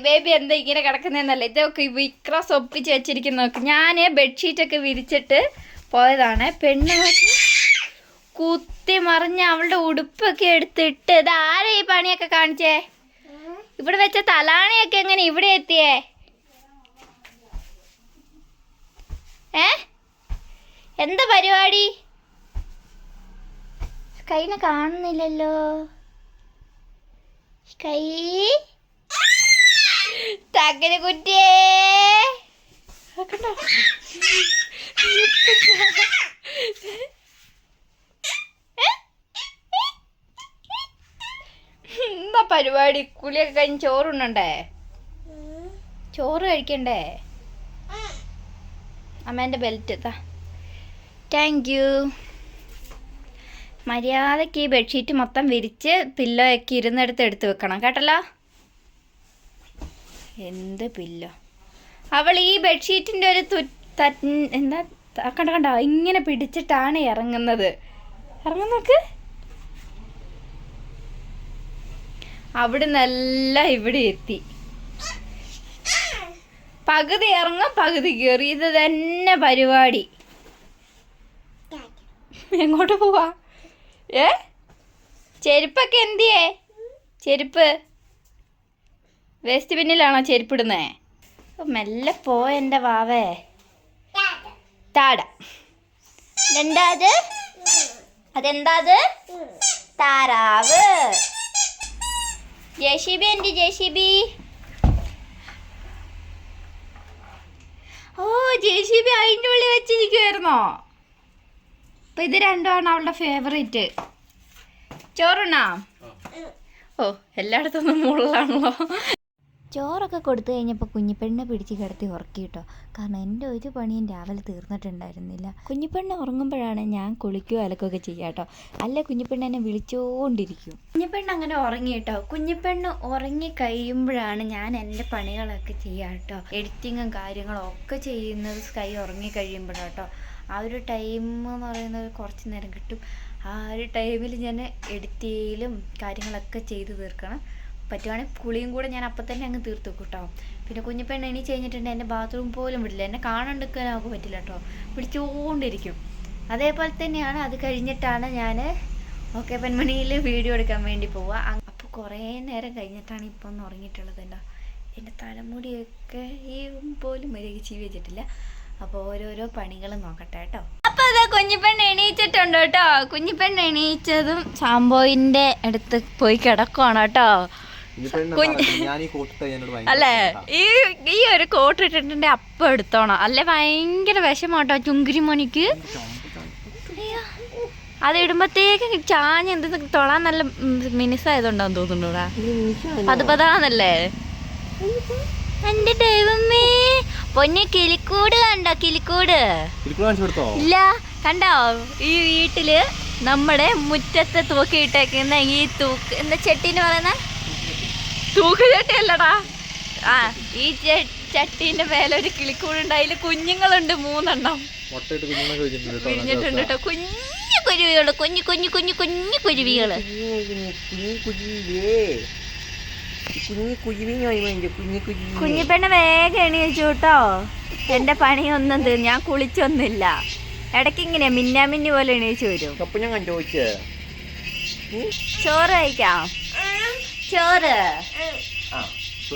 Baby എന്താ ഇങ്ങനെ കിടക്കുന്നതെന്നല്ല, ഇതൊക്കെ വിക്രസ് ഒപ്പിച്ച് വെച്ചിരിക്കുന്ന നോക്ക്. ഞാൻ ബെഡ്ഷീറ്റൊക്കെ വിരിച്ചിട്ട് പോയതാണ്. പെണ്ണ് കുത്തി മറിഞ്ഞ് അവളുടെ ഉടുപ്പൊക്കെ എടുത്തിട്ട് ഇത് ആരാ ഈ പണിയൊക്കെ കാണിച്ചേ? ഇവിടെ വെച്ച തലാണിയൊക്കെ എങ്ങനെ ഇവിടെ എത്തിയേ? എന്താ പരിപാടി? സ്കൈനെ കാണുന്നില്ലല്ലോ. സ്കൈ തകര കുട്ടിയേ, എന്താ പരിപാടി? കുളിയൊക്കെ കഴിഞ്ഞ് ചോറുണ്ടേ? ചോറ് കഴിക്കണ്ടേ? അമ്മേൻ്റെ ബെൽറ്റ് താ. Thank you. മര്യാദയ്ക്ക് ഈ ബെഡ്ഷീറ്റ് മൊത്തം വിരിച്ച് പില്ലോയൊക്കെ ഇരുന്നെടുത്ത് എടുത്ത് വെക്കണം കേട്ടല്ലോ. എന്ത് പില്ലോ? അവൾ ഈ ബെഡ്ഷീറ്റിൻ്റെ ഒരു എന്താ കണ്ടോ ഇങ്ങനെ പിടിച്ചിട്ടാണ് ഇറങ്ങുന്നത്. ഇറങ്ങുന്നോക്ക്. അവിടെ നല്ല ഇവിടെ എത്തി. പകുതി ഇറങ്ങും പകുതി കയറി. ഇത് തന്നെ പരിപാടി. എങ്ങോട്ട് പോവാ? ചെരുപ്പൊക്കെ എന്തിയേ? ചെരുപ്പ് വേസ്റ്റ് പിന്നിലാണോ ചെരുപ്പിടുന്നേ? മെല്ലെ എൻ്റെ വാവേ. താട. എന്താ അത്? അതെന്താ അത്? താറാവ്. ജെസിബി എന്തി? ജെസിബി. ഓ ജെസിബി അതിൻ്റെ ഉള്ളിൽ വെച്ചിരിക്കുവായിരുന്നോ? അപ്പൊ ഇത് രണ്ടുമാണ് അവളുടെ ഫേവറേറ്റ്. ചോറുണ്ണാ? ഓ എല്ലായിടത്തൊന്നും മുള്ളാണല്ലോ. ചോറൊക്കെ കൊടുത്തു കഴിഞ്ഞപ്പോൾ കുഞ്ഞിപ്പെണ്ണിനെ പിടിച്ച് കിടത്തി ഉറക്കി കേട്ടോ. കാരണം എൻ്റെ ഒരു പണിയും രാവിലെ തീർന്നിട്ടുണ്ടായിരുന്നില്ല. കുഞ്ഞിപ്പെണ്ണ് ഉറങ്ങുമ്പോഴാണ് ഞാൻ കുളിക്കുകയോ അലക്കുകയൊക്കെ ചെയ്യുക കേട്ടോ. അല്ലെ കുഞ്ഞിപ്പെണ്ണ് എന്നെ വിളിച്ചുകൊണ്ടിരിക്കും. കുഞ്ഞിപ്പെണ്ണ് അങ്ങനെ ഉറങ്ങി കേട്ടോ. കുഞ്ഞിപ്പെണ്ണ് ഉറങ്ങി കഴിയുമ്പോഴാണ് ഞാൻ എൻ്റെ പണികളൊക്കെ ചെയ്യുക കേട്ടോ. എഡിറ്റിങ്ങും കാര്യങ്ങളും ഒക്കെ ചെയ്യുന്നത് സ്കൈ ഉറങ്ങി കഴിയുമ്പോഴാട്ടോ. ആ ഒരു ടൈം എന്ന് പറയുന്നത് കുറച്ച് നേരം കിട്ടും. ആ ഒരു ടൈമിൽ ഞാൻ എഡിറ്റ് ചെയ്യലും കാര്യങ്ങളൊക്കെ ചെയ്ത് തീർക്കണം. പറ്റുവാണെങ്കിൽ കുളിയും കൂടെ ഞാൻ അപ്പം തന്നെ അങ്ങ് തീർത്ത് വെക്കും കേട്ടോ. പിന്നെ കുഞ്ഞിപ്പെണ്ണ് എണീച്ച് കഴിഞ്ഞിട്ടുണ്ട് എൻ്റെ ബാത്റൂം പോലും വിടില്ല. എന്നെ കാണാണ്ടിരിക്കാൻ നമുക്ക് പറ്റില്ല കേട്ടോ. വിളിച്ചുകൊണ്ടിരിക്കും. അതേപോലെ തന്നെയാണ് അത് കഴിഞ്ഞിട്ടാണ് ഞാൻ ഓക്കെ പെൺമണിയിൽ വീഡിയോ എടുക്കാൻ വേണ്ടി പോവുക. അപ്പോൾ കുറേ നേരം കഴിഞ്ഞിട്ടാണ് ഇപ്പോൾ ഒന്ന് ഉറങ്ങിയിട്ടുള്ളത്. എൻ്റെ തലമുടിയൊക്കെ ഈ പോലും മര്യാദ ചീവി വെച്ചിട്ടില്ല. അപ്പോൾ ഓരോരോ പണികൾ നോക്കട്ടെ കേട്ടോ. അപ്പോൾ അതാ കുഞ്ഞിപ്പെണ്ണ് എണീച്ചിട്ടുണ്ട് കേട്ടോ. കുഞ്ഞിപ്പെണ്ണ് എണീച്ചതും സാമ്പോയിൻ്റെ അടുത്ത് പോയി കിടക്കുവാണ് കേട്ടോ. അല്ലേ ഈ ഒരു കോട്ട് ഇട്ടിട്ടുണ്ടെ അപ്പം എടുത്തോണം. അല്ലെ ഭയങ്കര വിഷമാട്ടോ ചുങ്കിരി മോനിക്ക്. അത് ഇടുമ്പത്തേക്ക് ചാഞ്ഞ് എന്ത് തൊടാൻ നല്ല മിനുസായതുണ്ടാന്ന് തോന്നുന്നുണ്ടോടാ. അത് പതാന്നല്ലേ എന്റെ ദൈവമേ. പൊന്നെ കിളിക്കൂട് കണ്ടോ? കിളിക്കൂട് ഇല്ല കണ്ടോ? ഈ വീട്ടില് നമ്മുടെ മുറ്റത്ത് തൂക്കിയിട്ടേക്കുന്ന ഈ എന്താ ചട്ടീന്ന് പറയുന്ന തൂക്ക് ചട്ടി അല്ലടാ. ആ ഈ ചട്ടീന്റെ മേലെ ഒരു കിളിക്കൂടുണ്ട്. അതില് കുഞ്ഞുങ്ങളുണ്ട് 3 എണ്ണം വിരിഞ്ഞിട്ടുണ്ട് കേട്ടോ. കുഞ്ഞു കുരുവികള്, കുഞ്ഞു കുഞ്ഞു കുഞ്ഞു കുഞ്ഞു കുരുവികള്. കുഞ്ഞിപ്പെണ്ണ വേഗം എണീച്ചു കേട്ടോ. എന്റെ പണിയൊന്നും ഞാൻ കുളിച്ചൊന്നുമില്ല. ഇടയ്ക്ക് ഇങ്ങനെ മിന്നാമിന്നി പോലെ എണീച്ചു വരും. ചോറ് കഴിക്കാം. ചോറ്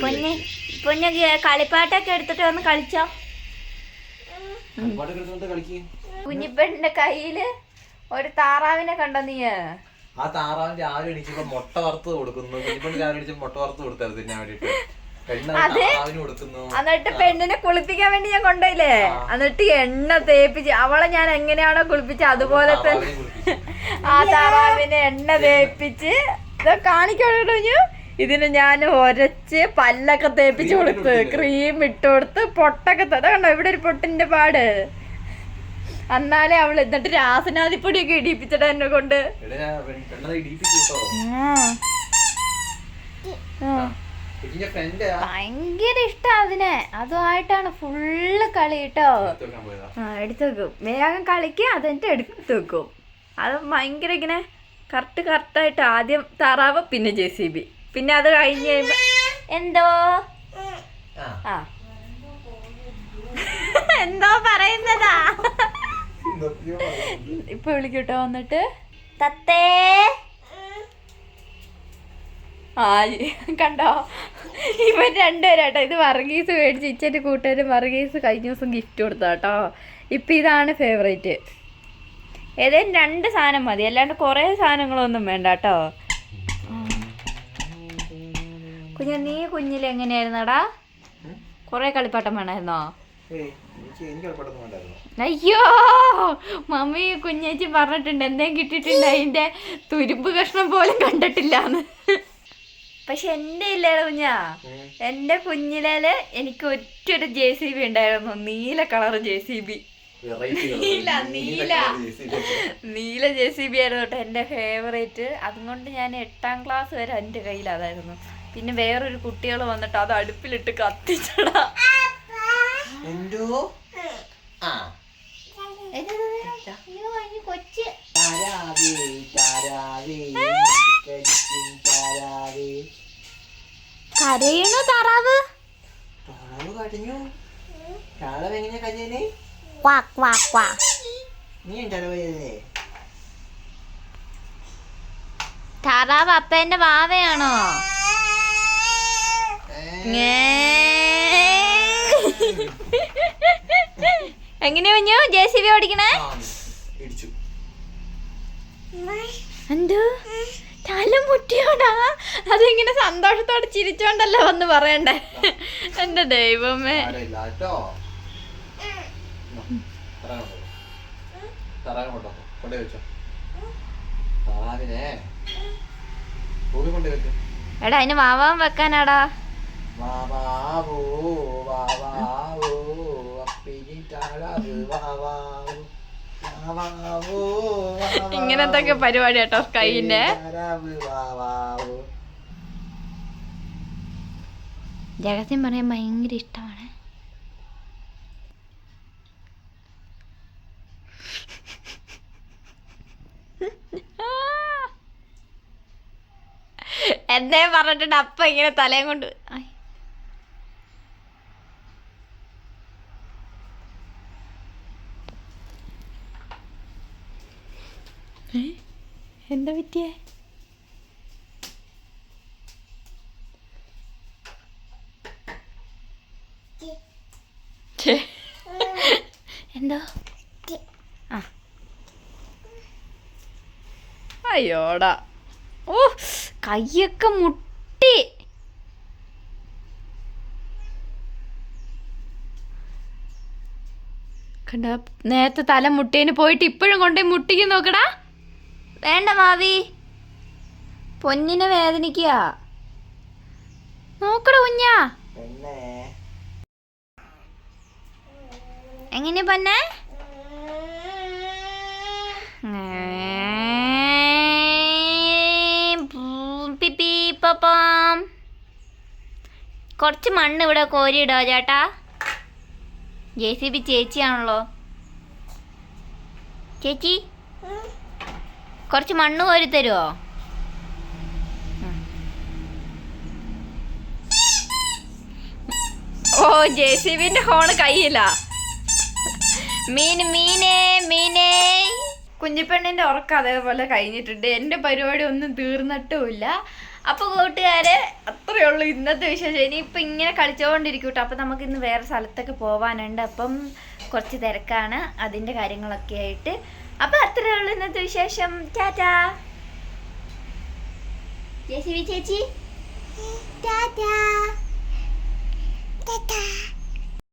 പൊന്നെ പൊന്നെ കളിപ്പാട്ടൊക്കെ എടുത്തിട്ട് വന്ന് കളിച്ചോ. കുഞ്ഞിപ്പെണ്ണിന്റെ കയ്യില് ഒരു താറാവിനെ കണ്ടോ നീ? ആ താറാവിന്റെ രാവിലെ എണീച്ചപ്പോ മുട്ട വറുത്ത് കൊടുക്കുന്നു. കുഞ്ഞിപ്പെണ്ണ് രാവിലെ എണീച്ച് മുട്ട വറുത്ത് കൊടുത്തായിരുന്നു തിന്നാൻ വേണ്ടിട്ട്. എന്നിട്ട് പെണ്ണിനെ കുളിപ്പിക്കാൻ വേണ്ടി ഞാൻ കൊണ്ടുപോയില്ലേ. എന്നിട്ട് എണ്ണ തേപ്പിച്ച് അവളെ ഞാൻ എങ്ങനെയാണോ കുളിപ്പിച്ച അതുപോലെ തന്നെ ആ താറാവിനെ എണ്ണ തേപ്പിച്ച് കാണിക്കണു. ഇതിന് ഞാൻ ഒരച്ച് പല്ലൊക്കെ തേപ്പിച്ച് കൊടുത്ത് ക്രീം ഇട്ട് കൊടുത്ത് പൊട്ടൊക്കെ കണ്ടോ ഇവിടെ ഒരു പൊട്ടിന്റെ പാട്. എന്നാലേ അവള് എന്നിട്ട് രാസനാദിപ്പൊടിയൊക്കെ ഇടിപ്പിച്ചിട്ട് എന്നെ കൊണ്ട്. ഭയങ്കര ഇഷ്ടം അതിനെ. അതുമായിട്ടാണ് ഫുള്ള് കളി കേട്ടോ. എടുത്തു വെക്കും വേഗം കളിക്കുക. അതെന്നിട്ട് എടുത്തു വെക്കും. അത് ഭയങ്കര ഇങ്ങനെ കറക്റ്റായിട്ട് ആദ്യം താറാവ് പിന്നെ JCB പിന്നെ അത് കഴിഞ്ഞ് കഴിയുമ്പോ എന്തോ ആ എന്തോ പറയുന്നതാ. ഇപ്പൊ വിളിക്കൂട്ടോ വന്നിട്ട്. തത്തേ ആ കണ്ടോ, ഇവൻ രണ്ടുപേരാട്ടോ. ഇത് വർഗീസ് മേടിച്ച് ഇച്ചന്റെ കൂട്ടുകാരൻ വർഗീസ് കഴിഞ്ഞ ദിവസം ഗിഫ്റ്റ് കൊടുത്താട്ടോ. ഇപ്പം ഇതാണ് ഫേവറേറ്റ്. ഏതെങ്കിലും 2 സാധനം മതി, അല്ലാണ്ട് കുറേ സാധനങ്ങളൊന്നും വേണ്ട കേട്ടോ. നീ കുഞ്ഞിലെങ്ങനെയായിരുന്നടാ? കുറേ കളിപ്പാട്ടം വേണമായിരുന്നോ? അയ്യോ മമ്മി കുഞ്ഞേച്ചി പറഞ്ഞിട്ടുണ്ട് എന്തെങ്കിലും കിട്ടിയിട്ടുണ്ട് അതിന്റെ തുരുമ്പ് കഷ്ണം പോലും കണ്ടിട്ടില്ലാന്ന്. പക്ഷെ എന്റെ ഇല്ലേടാ കുഞ്ഞാ, എന്റെ കുഞ്ഞിലേല് എനിക്ക് ഒറ്റൊരു JCB ഉണ്ടായിരുന്നു, നീല കളർ JCB. നീല JCB ആയിരുന്നു കേട്ടോ എന്റെ ഫേവറേറ്റ്. അതുകൊണ്ട് ഞാൻ 8ാം ക്ലാസ് വരെ എന്റെ കയ്യിൽ അതായിരുന്നു. പിന്നെ വേറൊരു കുട്ടികൾ വന്നിട്ട് അത് അടുപ്പിലിട്ട് കത്തിച്ചടാ. കരയണു താറാവ്. താറാവ് അപ്പേന്റെ വാവയാണോ? എങ്ങനെയാ കുഞ്ഞു JCB ഓടിക്കണേ? എന്തോ തല മുട്ടിയോടാ. അതിങ്ങനെ സന്തോഷത്തോടെ ചിരിച്ചോണ്ടല്ലോ വന്ന് പറയണ്ടേ. എന്റെ ദൈവമേ. എടാ അതിന് വാവാൻ വെക്കാനാടാ. ഇങ്ങനത്തെ പരിപാടി കേട്ടോ കൈന്റെ. രഹസ്യം പറയാൻ ഭയങ്കര ഇഷ്ടമാണ്. എന്തേ പറഞ്ഞിട്ടുണ്ട് അപ്പ ഇങ്ങനെ തലയും കൊണ്ട്. എന്താ പറ്റിയേ? എന്തോ ആ അയ്യോടാ. ഓ കയ്യൊക്കെ മുട്ടി. കണ്ട നേരത്തെ തല മുട്ടേന് പോയിട്ട് ഇപ്പോഴും കൊണ്ടുപോയി മുട്ടിക്ക് നോക്കടാ. വേണ്ട മാവി, പൊന്നിനെ വേദനിക്കുക. നോക്കട കുഞ്ഞാ. എങ്ങനെ പൊന്നെ? കുറച്ച് മണ്ണ് ഇവിടെ കോരിയിടോ ചേട്ടാ. JCB ചേച്ചിയാണല്ലോ. ചേച്ചി കുറച്ച് മണ്ണ് കോരി തരുമോ? ഓ JCBന്റെ ഹോണ് കയ്യില്ല. മീനേ കുഞ്ഞിപ്പെണ്ണിന്റെ ഉറക്കം അതേപോലെ കഴിഞ്ഞിട്ടുണ്ട്. എൻ്റെ പരിപാടി ഒന്നും തീർന്നിട്ടുമില്ല. അപ്പോൾ കൂട്ടുകാരെ അത്രയേ ഉള്ളൂ ഇന്നത്തെ വിശേഷം. ഇനിയിപ്പോൾ ഇങ്ങനെ കളിച്ചുകൊണ്ടിരിക്കും കേട്ടോ. അപ്പോൾ നമുക്ക് ഇന്ന് വേറെ സ്ഥലത്തൊക്കെ പോകാനുണ്ട്. അപ്പം കുറച്ച് തിരക്കാണ്, അതിൻ്റെ കാര്യങ്ങളൊക്കെ ആയിട്ട്. അപ്പോൾ അത്രയേ ഉള്ളൂ ഇന്നത്തെ വിശേഷം. ടാറ്റാ JCB ചേച്ചി. ടാറ്റാ.